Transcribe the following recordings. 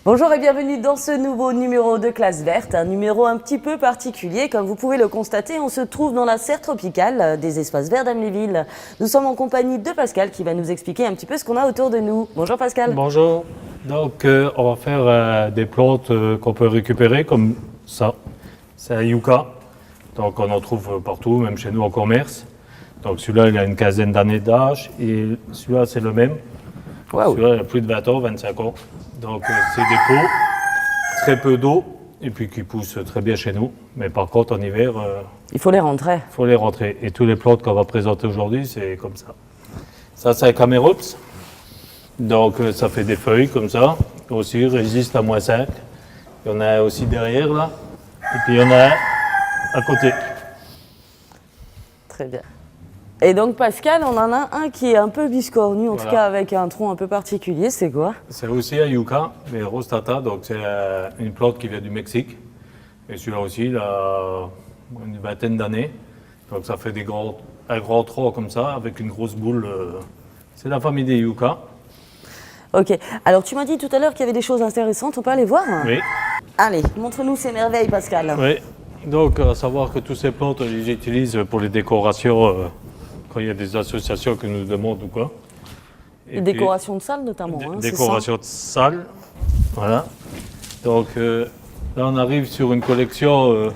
Bonjour et bienvenue dans ce nouveau numéro de Classe Verte, un numéro un petit peu particulier. Comme vous pouvez le constater, on se trouve dans la serre tropicale des espaces verts d'Amnéville. Nous sommes en compagnie de Pascal qui va nous expliquer un petit peu ce qu'on a autour de nous. Bonjour Pascal. Bonjour. Donc on va faire des plantes qu'on peut récupérer comme ça. C'est un yucca. Donc on en trouve partout, même chez nous en commerce. Donc celui-là il a une quinzaine d'années d'âge et celui-là c'est le même. Wow. Celui-là il a plus de 20 ans, 25 ans. Donc c'est des pots, très peu d'eau et puis qui poussent très bien chez nous. Mais par contre en hiver, Il faut les rentrer. il faut les rentrer. Et tous les plantes qu'on va présenter aujourd'hui c'est comme ça. Ça c'est un camérops. Donc ça fait des feuilles comme ça. Aussi résiste à -5. Il y en a un aussi derrière là. Et puis il y en a un à côté. Très bien. Et donc Pascal, on en a un qui est un peu biscornu, en tout Voilà. cas avec un tronc un peu particulier, c'est quoi? C'est aussi un yucca, mais rostata, donc c'est une plante qui vient du Mexique. Et celui-là aussi, il a une vingtaine d'années. Donc ça fait un grand tronc comme ça, avec une grosse boule. C'est la famille des yucca. Ok, alors tu m'as dit tout à l'heure qu'il y avait des choses intéressantes, on peut aller voir? Oui. Allez, montre-nous ces merveilles Pascal. Oui. Donc à savoir que toutes ces plantes, on les utilise pour les décorations, quand il y a des associations qui nous demandent ou quoi. Et Les puis, décorations de salle notamment. hein, c'est ça. décoration de salle. Voilà. Donc là, on arrive sur une collection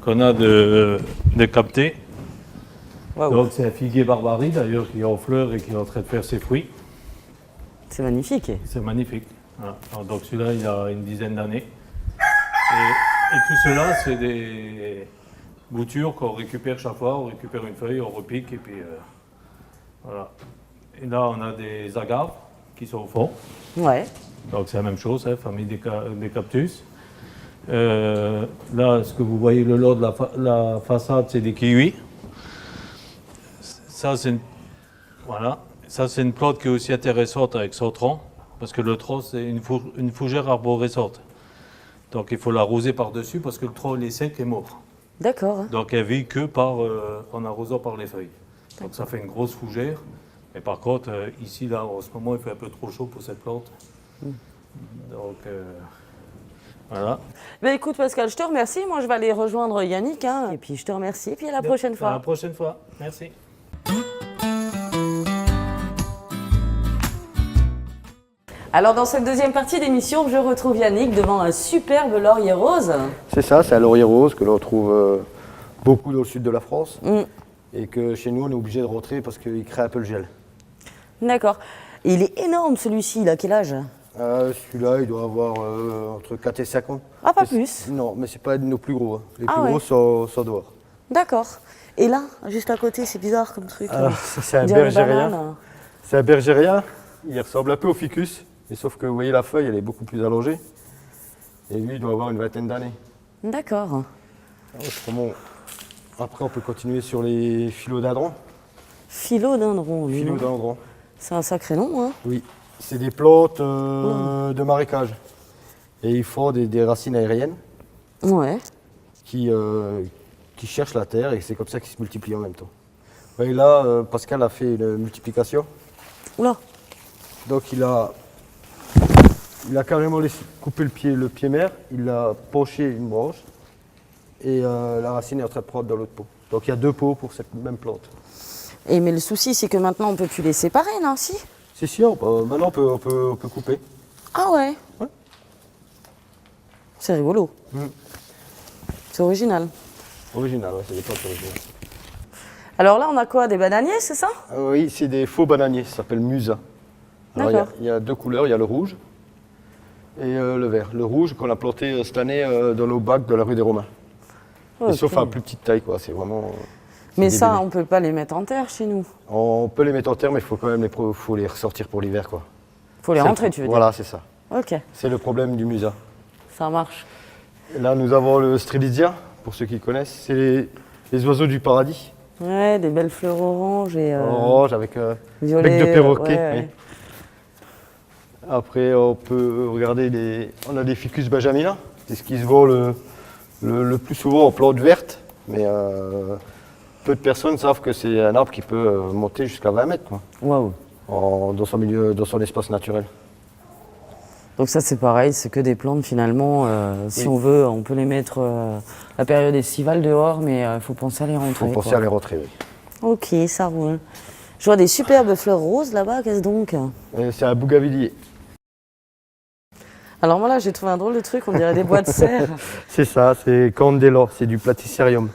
qu'on a de capter. Waouh. Donc c'est un figuier Barbarie d'ailleurs qui est en fleurs et qui est en train de faire ses fruits. C'est magnifique. C'est magnifique. Voilà. Alors, donc celui-là, il a une dizaine d'années. Et tout cela, c'est des boutures qu'on récupère chaque fois. On récupère une feuille, on repique et puis voilà. Et là, on a des agaves qui sont au fond. Ouais. Donc c'est la même chose, hein, famille des cactus. Là, ce que vous voyez le long de la façade, c'est des kiwis. Ça, c'est voilà. Ça, c'est une plante qui est aussi intéressante avec son tronc, parce que le tronc, c'est une fougère arborescente. Donc il faut l'arroser par-dessus, parce que le tronc, il est sec et mort. D'accord. Donc elle vit que en arrosant par les feuilles. Donc ça fait une grosse fougère. Mais par contre, ici, là, en ce moment, il fait un peu trop chaud pour cette plante. Donc, voilà. Ben écoute Pascal, je te remercie. Moi je vais aller rejoindre Yannick. hein. Et puis je te remercie. Et puis à la prochaine À fois. la prochaine fois. Merci. Alors dans cette deuxième partie d'émission, je retrouve Yannick devant un superbe laurier rose. C'est ça, c'est un laurier rose que l'on trouve beaucoup dans le sud de la France Mm. et que chez nous on est obligé de rentrer parce qu'il crée un peu le gel. D'accord. Et il est énorme celui-ci, il a quel âge? Celui-là il doit avoir entre 4 et 5 ans. Ah, pas Mais plus. Non, mais c'est pas de nos plus gros. hein. Les Ah plus ouais. gros sont dehors. D'accord. Et là, juste à côté, c'est bizarre comme truc. là. Alors, ça, c'est un On dirait une bergérien. banane. C'est un bergérien, il ressemble un peu au ficus, mais sauf que vous voyez la feuille elle est beaucoup plus allongée. Et lui il doit avoir une vingtaine d'années. D'accord. Autrement, après on peut continuer sur les philodendrons. Philodendron, lui. Philodendrons. C'est un sacré nom, hein. Oui, c'est des plantes de marécage. Et ils font des racines aériennes Ouais. qui cherchent la terre et c'est comme ça qu'ils se multiplient en même temps. Et là, Pascal a fait une multiplication. Oula. Donc il a carrément laissé couper le pied mère, il a penché une branche et la racine est en train de prendre dans l'autre pot. Donc il y a deux pots pour cette même plante. Et mais le souci, c'est que maintenant, on peut plus les séparer, non, si? C'est si, maintenant on peut couper. Ah ouais. Ouais. C'est rigolo. Mm. C'est original. Original, ouais, c'est des plantes originales. Alors là, on a quoi? Des bananiers, c'est ça? Oui, c'est des faux bananiers, ça s'appelle musa. Alors, D'accord. il y a deux couleurs, il y a le rouge et le vert. Le rouge qu'on a planté cette année dans nos bacs de la rue des Romains. Et Ok. sauf à plus petite taille, quoi. C'est vraiment. c'est Mais des ça, bébés. on peut pas les mettre en terre chez nous. On peut les mettre en terre, mais il faut quand même faut les ressortir pour l'hiver, quoi. Faut les C'est rentrer, le- tu veux Voilà, c'est ça. dire. Ok, C'est le problème du musa. ça marche. Et là, nous avons le strelitzia, pour ceux qui connaissent. C'est les oiseaux du paradis. Ouais, des belles fleurs oranges et Orange avec violet. bec de perroquet. ouais, oui. ouais. Après, on peut regarder on a des ficus benjamina. C'est ce qui se voit le plus souvent en plantes vertes. Mais peu de personnes savent que c'est un arbre qui peut monter jusqu'à 20 mètres, quoi, Waouh. dans son milieu, dans son espace naturel. Donc ça c'est pareil, c'est que des plantes finalement. Si Oui. on veut, on peut les mettre la période estivale dehors, mais il faut penser à les Il rentrer. faut penser quoi. à les rentrer, oui. Ok, ça roule. Je vois des superbes fleurs roses là-bas, qu'est-ce donc? C'est un bougainvillier. Alors moi là j'ai trouvé un drôle de truc, on dirait des bois de serre. C'est ça, c'est Candela, c'est du Platycerium.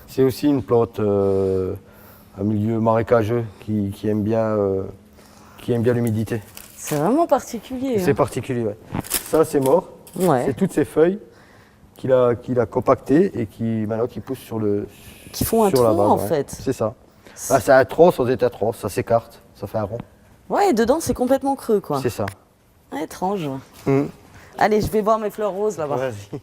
C'est aussi une plante à milieu marécageux qui aime bien l'humidité. C'est vraiment particulier. C'est Hein. particulier, ouais. Ça, c'est mort. Ouais. C'est toutes ces feuilles qu'il a compactées et maintenant qui poussent sur Qui font un sur la tronc base, en ouais. fait. C'est ça. Ah, c'est un tronc sans être un tronc, ça s'écarte, ça fait un rond. Ouais, et dedans c'est complètement creux quoi. C'est ça. Ah, étrange. Mhm. Allez, je vais voir mes fleurs roses là-bas. Vas-y.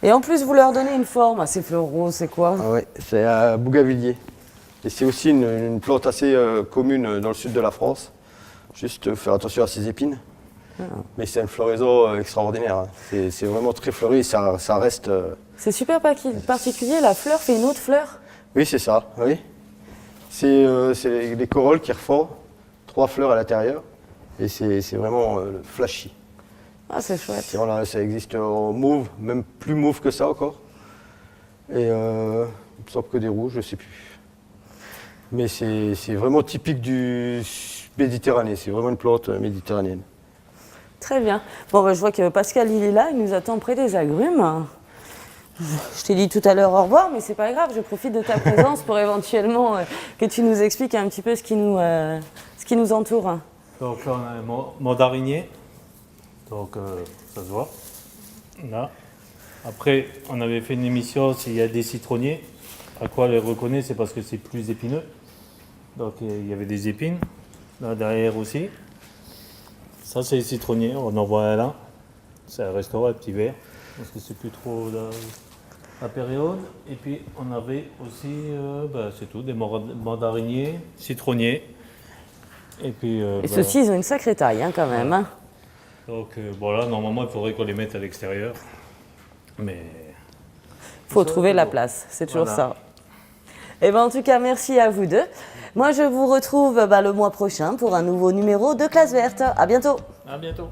Et en plus vous leur donnez une forme à ces fleurs roses, c'est quoi? Ah ouais, c'est un bougainvillier. Et c'est aussi une plante assez commune dans le sud de la France. Juste faire attention à ses épines. Mais c'est une floraison extraordinaire. Hein. C'est vraiment très fleuri, ça reste... C'est super particulier, la fleur fait une autre fleur. Oui, c'est ça, oui. C'est les corolles qui refont 3 fleurs à l'intérieur. Et c'est vraiment flashy. Ah, c'est chouette. Ça existe en mauve, même plus mauve que ça encore. Et il me semble que des rouges, je ne sais plus. Mais c'est vraiment typique du Méditerranée, c'est vraiment une plante méditerranéenne. Très bien. Bon, bah, je vois que Pascal, il est là, il nous attend près des agrumes. Je t'ai dit tout à l'heure au revoir, mais c'est pas grave, je profite de ta présence pour éventuellement que tu nous expliques un petit peu ce qui nous entoure. Donc là, on a un mandarinier. Donc ça se voit. Là. Après, on avait fait une émission s'il y a des citronniers. À quoi on les reconnaît, c'est parce que c'est plus épineux. Donc il y avait des épines. Là derrière aussi. Ça c'est les citronniers, on en voit un là. C'est un restaurant, un petit verre. Parce que c'est plus trop la période. Et puis on avait aussi, c'est tout, des mandariniers, citronniers. Et puis. Et ceux-ci, ils ont une sacrée taille hein, quand même. Hein. Donc voilà, normalement il faudrait qu'on les mette à l'extérieur. Mais. Faut trouver la place, c'est toujours Voilà. ça. Et ben en tout cas, merci à vous deux. Moi, je vous retrouve le mois prochain pour un nouveau numéro de Classe Verte. À bientôt. À bientôt.